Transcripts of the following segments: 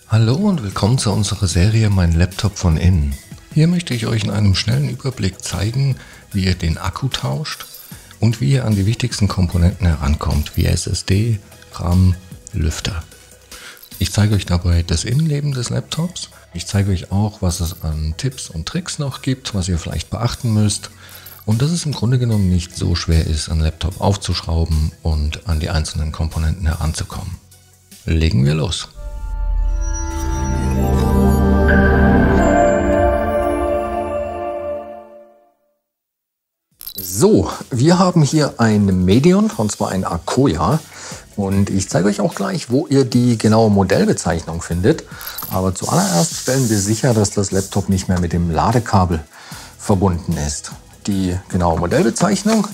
Hallo und willkommen zu unserer Serie Mein Laptop von innen. Hier möchte ich euch in einem schnellen Überblick zeigen, wie ihr den Akku tauscht und wie ihr an die wichtigsten Komponenten herankommt, wie SSD, RAM, Lüfter. Ich zeige euch dabei das Innenleben des Laptops. Ich zeige euch auch, was es an Tipps und Tricks noch gibt, was ihr vielleicht beachten müsst. Und dass es im Grunde genommen nicht so schwer ist, einen Laptop aufzuschrauben und an die einzelnen Komponenten heranzukommen. Legen wir los! So, wir haben hier ein Medion, und zwar ein Akoya. Und ich zeige euch auch gleich, wo ihr die genaue Modellbezeichnung findet. Aber zuallererst stellen wir sicher, dass das Laptop nicht mehr mit dem Ladekabel verbunden ist. Die genaue Modellbezeichnung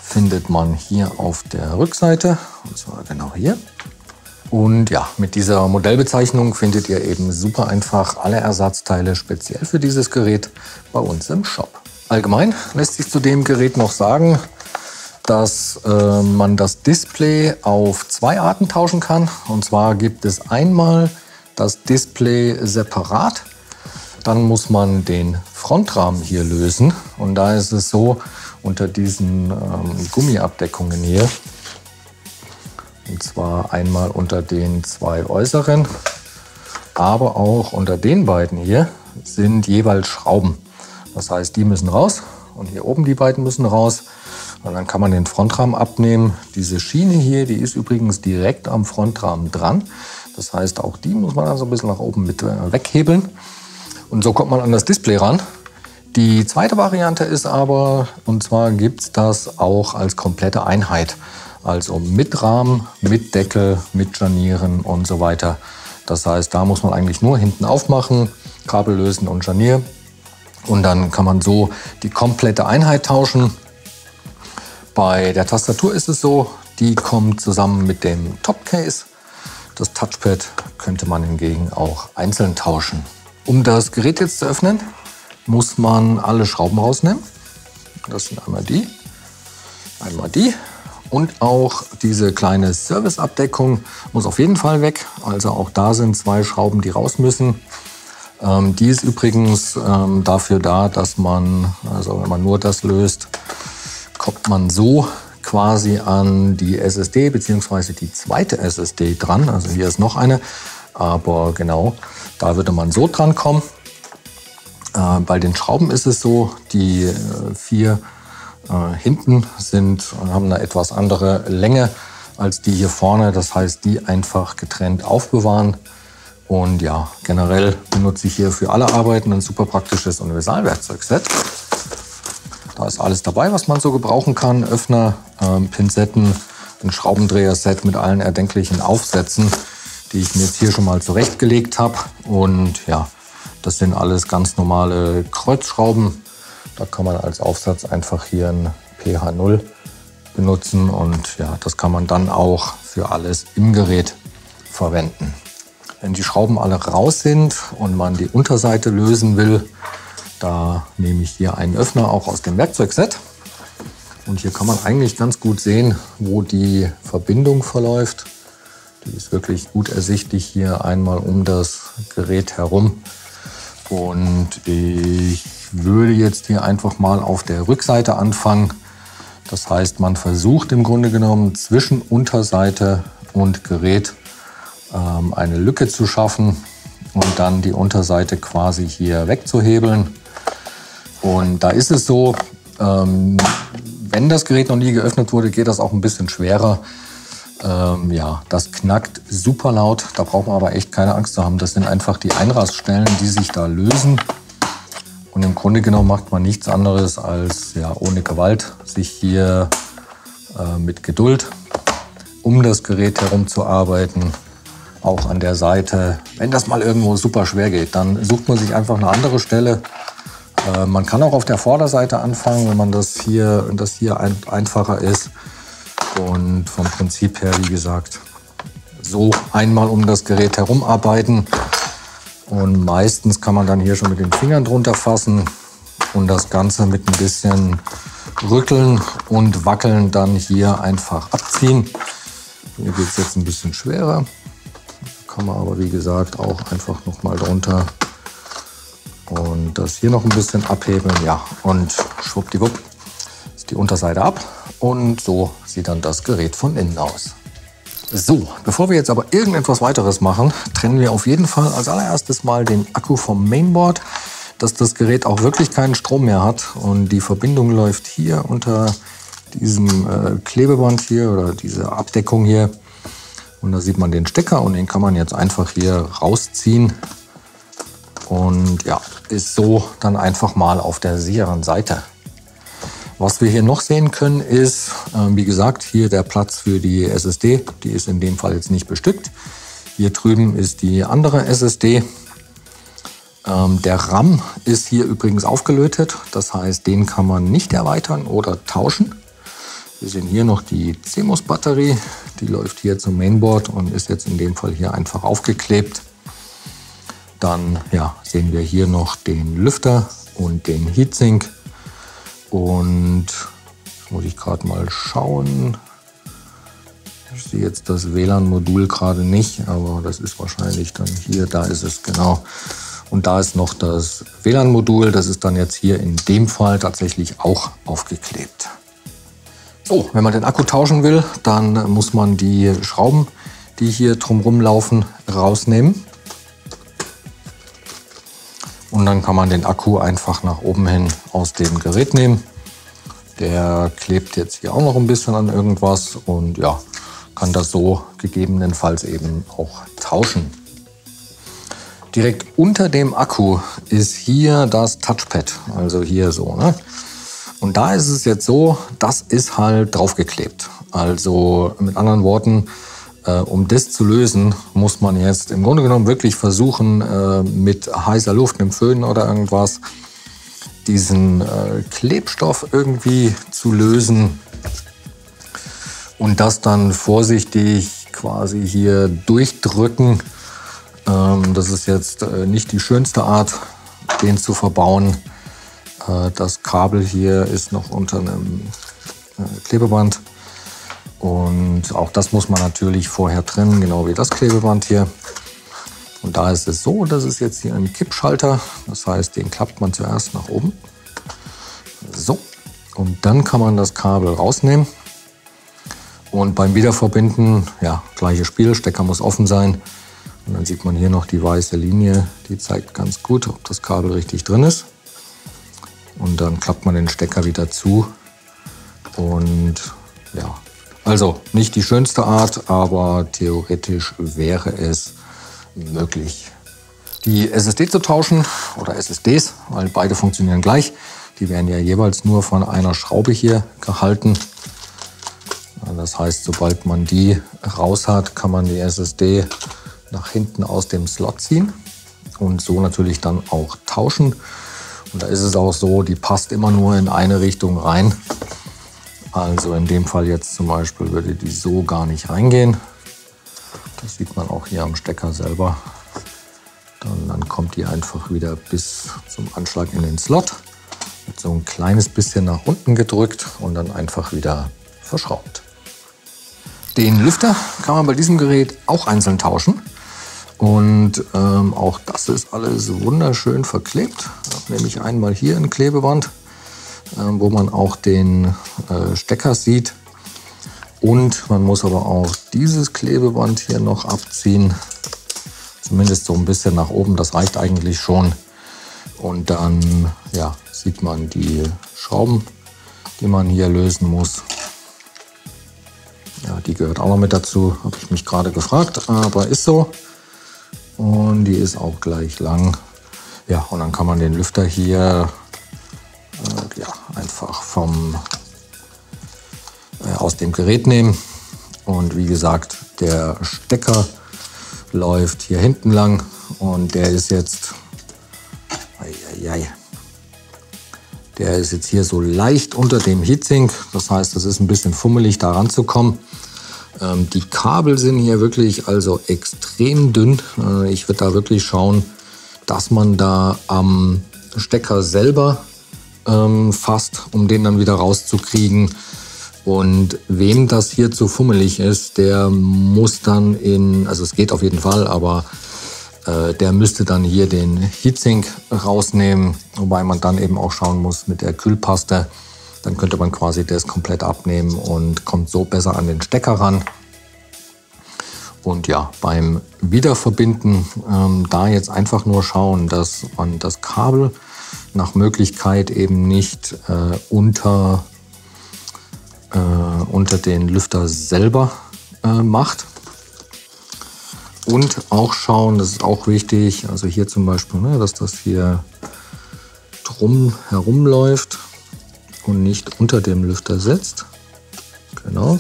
findet man hier auf der Rückseite, und zwar genau hier. Und ja, mit dieser Modellbezeichnung findet ihr eben super einfach alle Ersatzteile speziell für dieses Gerät bei uns im Shop. Allgemein lässt sich zu dem Gerät noch sagen, dass man das Display auf zwei Arten tauschen kann. Und zwar gibt es einmal das Display separat. Dann muss man den Frontrahmen hier lösen. Und da ist es so, unter diesen Gummiabdeckungen hier, und zwar einmal unter den zwei äußeren, aber auch unter den beiden hier sind jeweils Schrauben. Das heißt, die müssen raus und hier oben die beiden müssen raus. Und dann kann man den Frontrahmen abnehmen. Diese Schiene hier, die ist übrigens direkt am Frontrahmen dran. Das heißt, auch die muss man also ein bisschen nach oben mit weghebeln. Und so kommt man an das Display ran. Die zweite Variante ist aber, und zwar gibt es das auch als komplette Einheit. Also mit Rahmen, mit Deckel, mit Scharnieren und so weiter. Das heißt, da muss man eigentlich nur hinten aufmachen, Kabel lösen und Scharnier. Und dann kann man so die komplette Einheit tauschen. Bei der Tastatur ist es so, die kommt zusammen mit dem Topcase. Das Touchpad könnte man hingegen auch einzeln tauschen. Um das Gerät jetzt zu öffnen, muss man alle Schrauben rausnehmen. Das sind einmal die und auch diese kleine Serviceabdeckung muss auf jeden Fall weg. Also auch da sind zwei Schrauben, die raus müssen. Die ist übrigens dafür da, dass man, also wenn man nur das löst, kommt man so quasi an die SSD bzw. die zweite SSD dran. Also hier ist noch eine, aber genau, da würde man so dran kommen. Bei den Schrauben ist es so, die vier hinten haben eine etwas andere Länge als die hier vorne. Das heißt, die einfach getrennt aufbewahren. Und ja, generell benutze ich hier für alle Arbeiten ein super praktisches Universalwerkzeugset. Da ist alles dabei, was man so gebrauchen kann. Öffner, Pinzetten, ein Schraubendreher-Set mit allen erdenklichen Aufsätzen, die ich mir jetzt hier schon mal zurechtgelegt habe. Und ja, das sind alles ganz normale Kreuzschrauben. Da kann man als Aufsatz einfach hier ein PH0 benutzen. Und ja, das kann man dann auch für alles im Gerät verwenden. Wenn die Schrauben alle raus sind und man die Unterseite lösen will, da nehme ich hier einen Öffner auch aus dem Werkzeugset. Und hier kann man eigentlich ganz gut sehen, wo die Verbindung verläuft. Die ist wirklich gut ersichtlich hier einmal um das Gerät herum. Und ich würde jetzt hier einfach mal auf der Rückseite anfangen. Das heißt, man versucht im Grunde genommen zwischen Unterseite und Gerät eine Lücke zu schaffen und dann die Unterseite quasi hier wegzuhebeln. Und da ist es so, wenn das Gerät noch nie geöffnet wurde, geht das auch ein bisschen schwerer. Ja, das knackt super laut, da braucht man aber echt keine Angst zu haben. Das sind einfach die Einraststellen, die sich da lösen. Und im Grunde genommen macht man nichts anderes als ja, ohne Gewalt sich hier mit Geduld um das Gerät herum zu arbeiten. Auch an der Seite. Wenn das mal irgendwo super schwer geht, dann sucht man sich einfach eine andere Stelle. Man kann auch auf der Vorderseite anfangen, wenn man das hier einfacher ist. Und vom Prinzip her, wie gesagt, so einmal um das Gerät herum arbeiten. Und meistens kann man dann hier schon mit den Fingern drunter fassen und das Ganze mit ein bisschen Rütteln und Wackeln dann hier einfach abziehen. Hier geht es jetzt ein bisschen schwerer. kann man aber wie gesagt auch einfach noch mal drunter und das hier noch ein bisschen abheben. Ja, und schwuppdiwupp ist die Unterseite ab und so sieht dann das Gerät von innen aus. So, bevor wir jetzt aber irgendetwas weiteres machen, trennen wir auf jeden Fall als allererstes mal den Akku vom Mainboard, dass das Gerät auch wirklich keinen Strom mehr hat und die Verbindung läuft hier unter diesem Klebeband hier oder diese Abdeckung hier. Und da sieht man den Stecker und den kann man jetzt einfach hier rausziehen. Und ja, ist so dann einfach mal auf der sicheren Seite. Was wir hier noch sehen können ist, wie gesagt, hier der Platz für die SSD. Die ist in dem Fall jetzt nicht bestückt. Hier drüben ist die andere SSD. Der RAM ist hier übrigens aufgelötet. Das heißt, den kann man nicht erweitern oder tauschen. Wir sehen hier noch die CMOS-Batterie, die läuft hier zum Mainboard und ist jetzt in dem Fall hier einfach aufgeklebt. Dann ja, sehen wir hier noch den Lüfter und den Heatsink. Und jetzt muss ich gerade mal schauen. Ich sehe jetzt das WLAN-Modul gerade nicht, aber das ist wahrscheinlich dann hier, da ist es genau. Und da ist noch das WLAN-Modul, das ist dann jetzt hier in dem Fall tatsächlich auch aufgeklebt. So, wenn man den Akku tauschen will, dann muss man die Schrauben, die hier drumherum laufen, rausnehmen. Und dann kann man den Akku einfach nach oben hin aus dem Gerät nehmen. Der klebt jetzt hier auch noch ein bisschen an irgendwas und ja, kann das so gegebenenfalls eben auch tauschen. Direkt unter dem Akku ist hier das Touchpad, also hier so, ne? Und da ist es jetzt so, das ist halt draufgeklebt. Also mit anderen Worten, um das zu lösen, muss man jetzt im Grunde genommen wirklich versuchen, mit heißer Luft, einem Föhn oder irgendwas, diesen Klebstoff irgendwie zu lösen und das dann vorsichtig quasi hier durchdrücken. Das ist jetzt nicht die schönste Art, den zu verbauen. Das Kabel hier ist noch unter einem Klebeband und auch das muss man natürlich vorher trennen, genau wie das Klebeband hier. Und da ist es so, das ist jetzt hier ein Kippschalter, das heißt, den klappt man zuerst nach oben. So, und dann kann man das Kabel rausnehmen und beim Wiederverbinden, ja, gleiches Spiel, Stecker muss offen sein. Und dann sieht man hier noch die weiße Linie, die zeigt ganz gut, ob das Kabel richtig drin ist. Und dann klappt man den Stecker wieder zu. Und ja, also nicht die schönste Art, aber theoretisch wäre es möglich. Die SSD zu tauschen oder SSDs, weil beide funktionieren gleich. Die werden ja jeweils nur von einer Schraube hier gehalten. Das heißt, sobald man die raus hat, kann man die SSD nach hinten aus dem Slot ziehen und so natürlich dann auch tauschen. Und da ist es auch so, die passt immer nur in eine Richtung rein. Also in dem Fall jetzt zum Beispiel würde die so gar nicht reingehen. Das sieht man auch hier am Stecker selber. Dann kommt die einfach wieder bis zum Anschlag in den Slot. Mit so ein kleines bisschen nach unten gedrückt und dann einfach wieder verschraubt. Den Lüfter kann man bei diesem Gerät auch einzeln tauschen. Und auch das ist alles wunderschön verklebt. Ich habe nämlich einmal hier ein Klebeband, wo man auch den Stecker sieht. Und man muss aber auch dieses Klebeband hier noch abziehen. Zumindest so ein bisschen nach oben, das reicht eigentlich schon. Und dann ja, sieht man die Schrauben, die man hier lösen muss. Ja, die gehört auch noch mit dazu, habe ich mich gerade gefragt, aber ist so. Und die ist auch gleich lang. Ja, und dann kann man den Lüfter hier ja, einfach aus dem Gerät nehmen. Und wie gesagt, der Stecker läuft hier hinten lang und der ist jetzt, der ist jetzt hier so leicht unter dem Heatsink. Das heißt, es ist ein bisschen fummelig, da ranzukommen. Die Kabel sind hier wirklich also extrem dünn. Ich würde da wirklich schauen, dass man da am Stecker selber fasst, um den dann wieder rauszukriegen. Und wem das hier zu fummelig ist, der muss dann also es geht auf jeden Fall, aber der müsste dann hier den Heatsink rausnehmen, wobei man dann eben auch schauen muss mit der Kühlpaste. Dann könnte man quasi das komplett abnehmen und kommt so besser an den Stecker ran. Und ja, beim Wiederverbinden da jetzt einfach nur schauen, dass man das Kabel nach Möglichkeit eben nicht unter den Lüfter selber macht. Und auch schauen, das ist auch wichtig, also hier zum Beispiel, ne, dass das hier drum herumläuft und nicht unter dem Lüfter sitzt. Genau.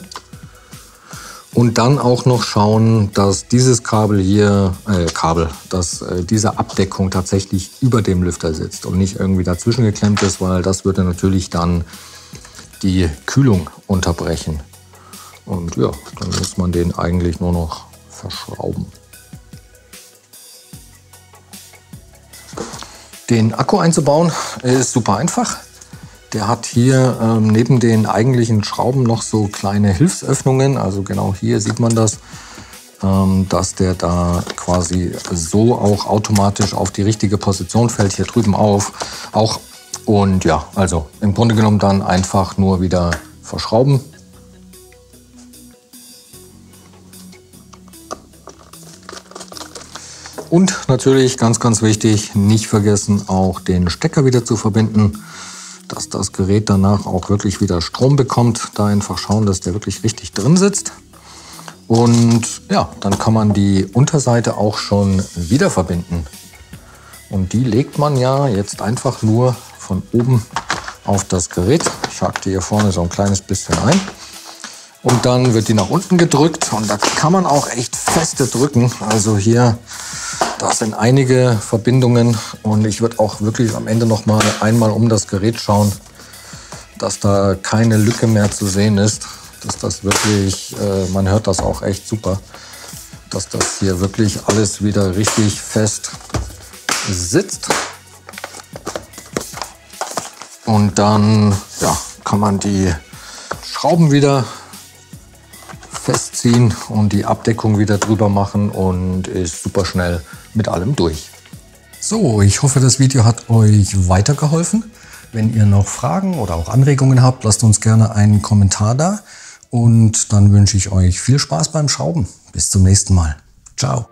Und dann auch noch schauen, dass dieses Kabel hier, dass diese Abdeckung tatsächlich über dem Lüfter sitzt und nicht irgendwie dazwischen geklemmt ist, weil das würde natürlich dann die Kühlung unterbrechen. Und ja, dann muss man den eigentlich nur noch verschrauben. Den Akku einzubauen ist super einfach. Der hat hier neben den eigentlichen Schrauben noch so kleine Hilfsöffnungen. Also genau hier sieht man das, dass der da quasi so auch automatisch auf die richtige Position fällt. Hier drüben auch. Und ja, also im Grunde genommen dann einfach nur wieder verschrauben. Und natürlich ganz, ganz wichtig, nicht vergessen auch den Stecker wieder zu verbinden, dass das Gerät danach auch wirklich wieder Strom bekommt. Da einfach schauen, dass der wirklich richtig drin sitzt. Und ja, dann kann man die Unterseite auch schon wieder verbinden. Und die legt man ja jetzt einfach nur von oben auf das Gerät. Ich hakte hier vorne so ein kleines bisschen ein. Und dann wird die nach unten gedrückt und da kann man auch echt feste drücken. Also hier, da sind einige Verbindungen und ich würde auch wirklich am Ende noch mal einmal um das Gerät schauen, dass da keine Lücke mehr zu sehen ist. Dass das wirklich, man hört das auch echt super, dass das hier wirklich alles wieder richtig fest sitzt. Und dann ja, kann man die Schrauben wieder festziehen und die Abdeckung wieder drüber machen und ist super schnell mit allem durch. So, ich hoffe, das Video hat euch weitergeholfen. Wenn ihr noch Fragen oder auch Anregungen habt, lasst uns gerne einen Kommentar da. Und dann wünsche ich euch viel Spaß beim Schrauben. Bis zum nächsten Mal. Ciao.